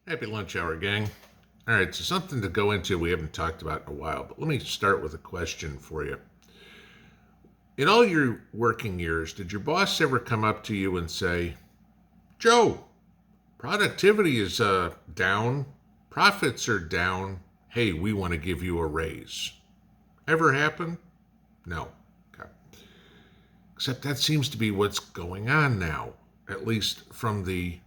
Happy lunch hour, gang. All right, so something to go into we haven't talked about in a while, but let me start with a question for you. In all your working years, did your boss ever come up to you and say, Joe, productivity is down, profits are down, hey, we want to give you a raise? Ever happen? No. Okay. Except that seems to be what's going on now, at least from the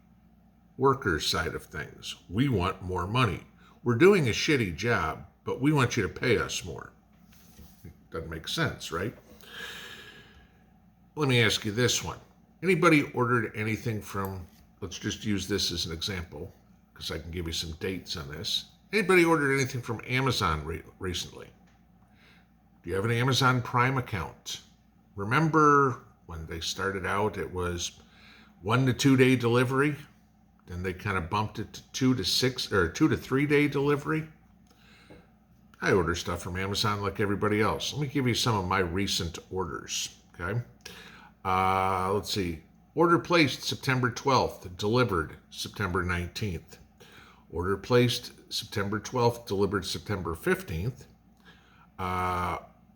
workers' side of things. We want more money. We're doing a shitty job, but we want you to pay us more. Doesn't make sense, right? Let me ask you this one. Anybody ordered anything from, let's just use this as an example, because I can give you some dates on this. Anybody ordered anything from Amazon recently? Do you have an Amazon Prime account? Remember when they started out, it was 1 to 2 day delivery? Then they kind of bumped it to 2 to 6 or 2 to 3 day delivery. I order stuff from Amazon like everybody else. Let me give you some of my recent orders. Okay. Let's see. Order placed September 12th, delivered September 19th. Order placed September 12th, delivered September 15th.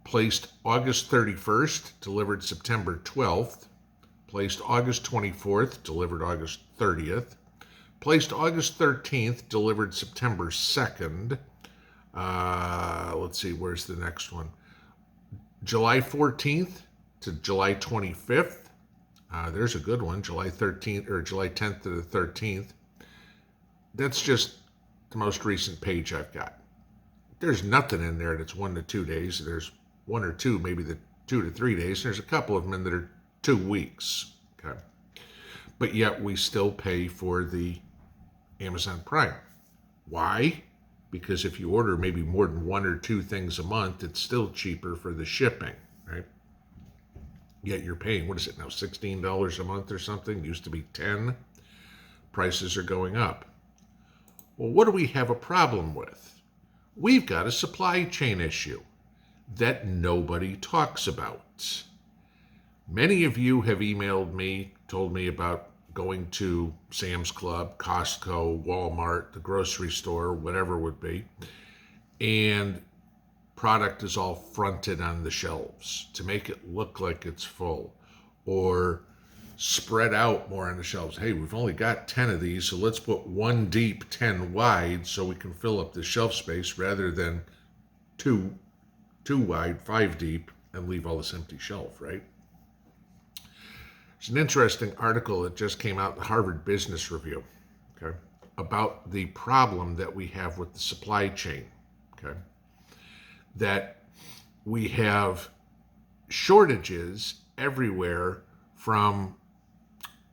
Placed August 31st, delivered September 12th. Placed August 24th, delivered August 30th. Placed August 13th, delivered September 2nd. Let's see, where's the next one? July 14th to July 25th. There's a good one, July 13th or July 10th to the 13th. That's just the most recent page I've got. There's nothing in there that's 1 to 2 days. There's 1 or 2, maybe the 2 to 3 days. There's a couple of them in that are 2 weeks. Okay. But yet we still pay for the Amazon Prime. Why? Because if you order maybe more than 1 or 2 things a month, it's still cheaper for the shipping, right? Yet you're paying, what is it now, $16 a month or something? Used to be 10. Prices are going up. Well, what do we have a problem with? We've got a supply chain issue that nobody talks about. Many of you have emailed me, told me about going to Sam's Club, Costco, Walmart, the grocery store, whatever it would be, and product is all fronted on the shelves to make it look like it's full, or spread out more on the shelves. Hey, we've only got 10 of these, so let's put 1 deep, 10 wide so we can fill up the shelf space rather than 2 wide, 5 deep, and leave all this empty shelf, right? There's an interesting article that just came out in the Harvard Business Review, okay, about the problem that we have with the supply chain, okay, that we have shortages everywhere, from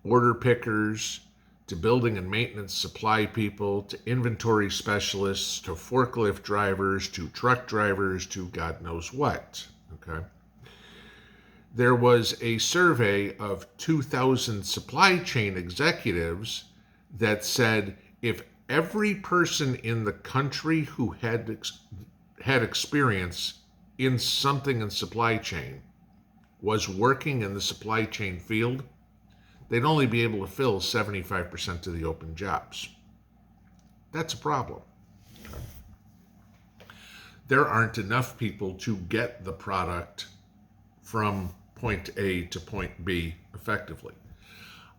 order pickers to building and maintenance supply people to inventory specialists to forklift drivers to truck drivers to God knows what, okay? There was a survey of 2,000 supply chain executives that said if every person in the country who had experience in something in supply chain was working in the supply chain field, they'd only be able to fill 75% of the open jobs. That's a problem. There aren't enough people to get the product from point A to point B effectively.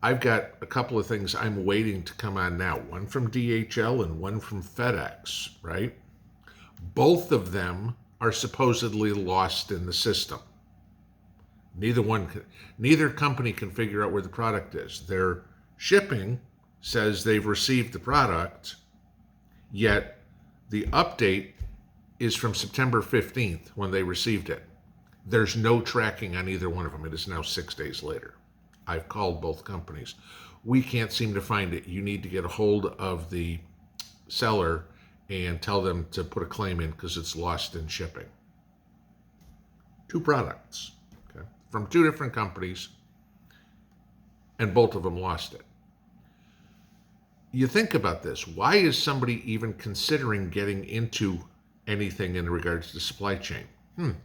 I've got a couple of things I'm waiting to come on now, one from DHL and one from FedEx, right? Both of them are supposedly lost in the system. Neither company can figure out where the product is. Their shipping says they've received the product, yet the update is from September 15th when they received it. There's no tracking on either one of them. It is now 6 days later. I've called both companies. We can't seem to find it. You need to get a hold of the seller and tell them to put a claim in because it's lost in shipping. 2 products, okay, from 2 different companies, and both of them lost it. You think about this. Why is somebody even considering getting into anything in regards to supply chain?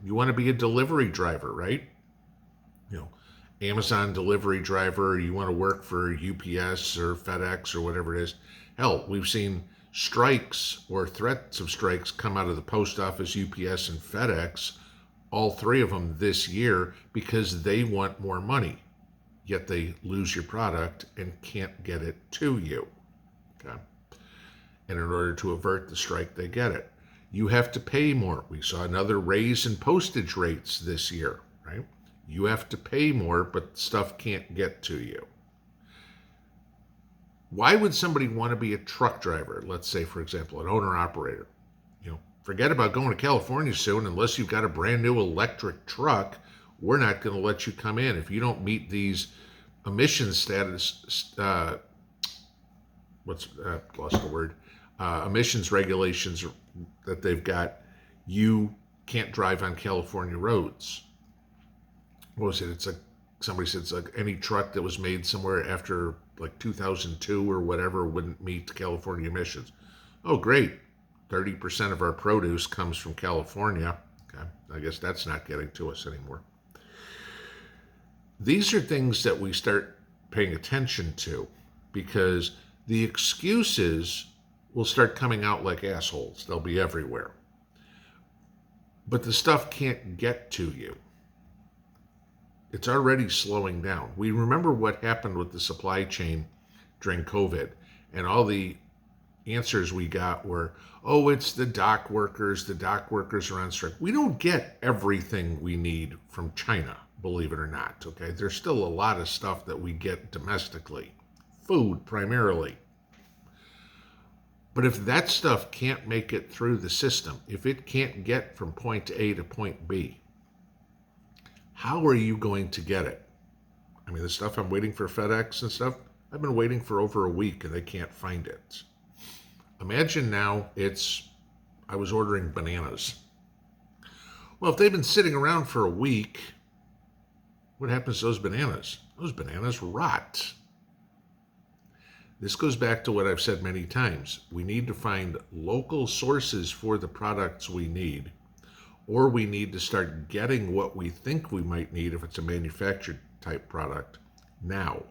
You want to be a delivery driver, right? You know, Amazon delivery driver, you want to work for UPS or FedEx or whatever it is. Hell, we've seen strikes or threats of strikes come out of the post office, UPS, and FedEx, all three of them this year, because they want more money. Yet they lose your product and can't get it to you. Okay? And in order to avert the strike, they get it. You have to pay more. We saw another raise in postage rates this year, right? You have to pay more, but stuff can't get to you. Why would somebody want to be a truck driver? Let's say, for example, an owner-operator. Forget about going to California soon. Unless you've got a brand new electric truck, we're not going to let you come in. If you don't meet these emissions status, emissions regulations that they've got, you can't drive on California roads. What was it? It's like somebody said it's like any truck that was made somewhere after like 2002 or whatever wouldn't meet California emissions. Oh, great. 30% of our produce comes from California. Okay. I guess that's not getting to us anymore. These are things that we start paying attention to, because the excuses will start coming out like assholes. They'll be everywhere. But the stuff can't get to you. It's already slowing down. We remember what happened with the supply chain during COVID, and all the answers we got were, oh, it's the dock workers are on strike. We don't get everything we need from China, believe it or not, okay? There's still a lot of stuff that we get domestically, food primarily. But if that stuff can't make it through the system, if it can't get from point A to point B, how are you going to get it? I mean, the stuff I'm waiting for FedEx and stuff, I've been waiting for over a week and they can't find it. Imagine now I was ordering bananas. Well, if they've been sitting around for a week, what happens to those bananas? Those bananas rot. This goes back to what I've said many times. We need to find local sources for the products we need, or we need to start getting what we think we might need if it's a manufactured type product now,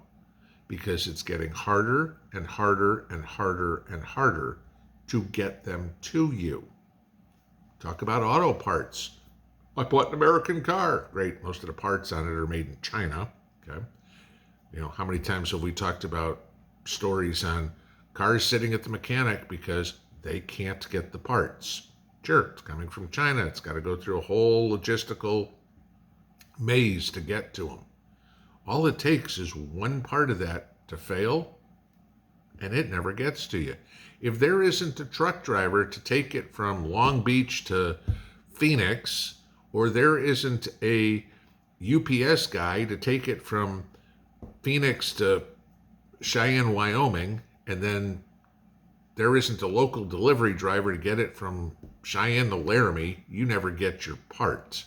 because it's getting harder and harder and harder and harder to get them to you. Talk about auto parts. I bought an American car. Great, most of the parts on it are made in China. Okay, how many times have we talked about stories on cars sitting at the mechanic because they can't get the parts? Sure, it's coming from China. It's got to go through a whole logistical maze to get to them. All it takes is one part of that to fail, and it never gets to you. If there isn't a truck driver to take it from Long Beach to Phoenix, or there isn't a UPS guy to take it from Phoenix to Cheyenne, Wyoming, and then there isn't a local delivery driver to get it from Cheyenne to Laramie, you never get your part.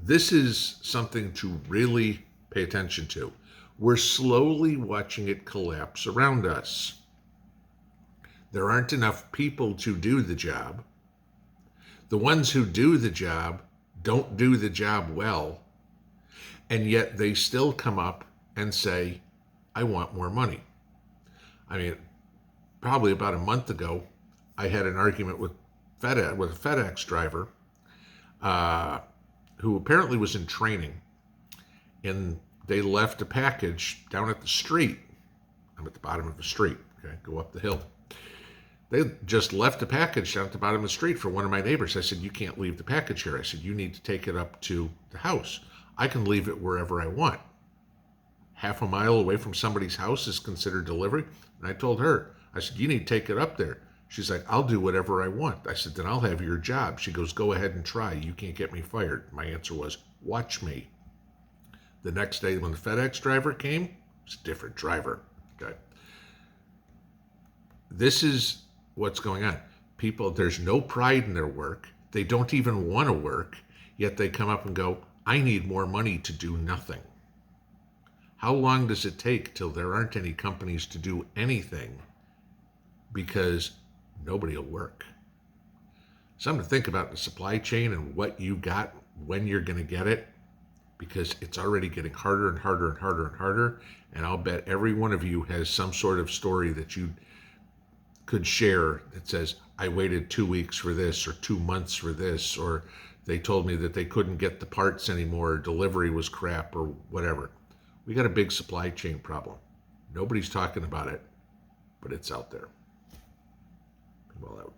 This is something to really pay attention to. We're slowly watching it collapse around us. There aren't enough people to do the job. The ones who do the job don't do the job well, and yet they still come up and say, I want more money. I mean, probably about a month ago, I had an argument with a FedEx driver who apparently was in training, and they left a package down at the street. I'm at the bottom of the street, okay, go up the hill. They just left a package down at the bottom of the street for one of my neighbors. I said, you can't leave the package here. I said, you need to take it up to the house. I can leave it wherever I want. Half a mile away from somebody's house is considered delivery. And I told her, I said, you need to take it up there. She's like, I'll do whatever I want. I said, then I'll have your job. She goes, go ahead and try. You can't get me fired. My answer was, watch me. The next day when the FedEx driver came, it's a different driver. Okay. This is what's going on. People, there's no pride in their work. They don't even want to work, yet they come up and go, I need more money to do nothing. How long does it take till there aren't any companies to do anything because nobody will work? Something to think about in the supply chain and what you got, when you're going to get it. because it's already getting harder and harder and harder and harder. And I'll bet every one of you has some sort of story that you could share that says, I waited 2 weeks for this, or 2 months for this, or they told me that they couldn't get the parts anymore, or delivery was crap, or whatever. We got a big supply chain problem. Nobody's talking about it, but it's out there. Pinball out.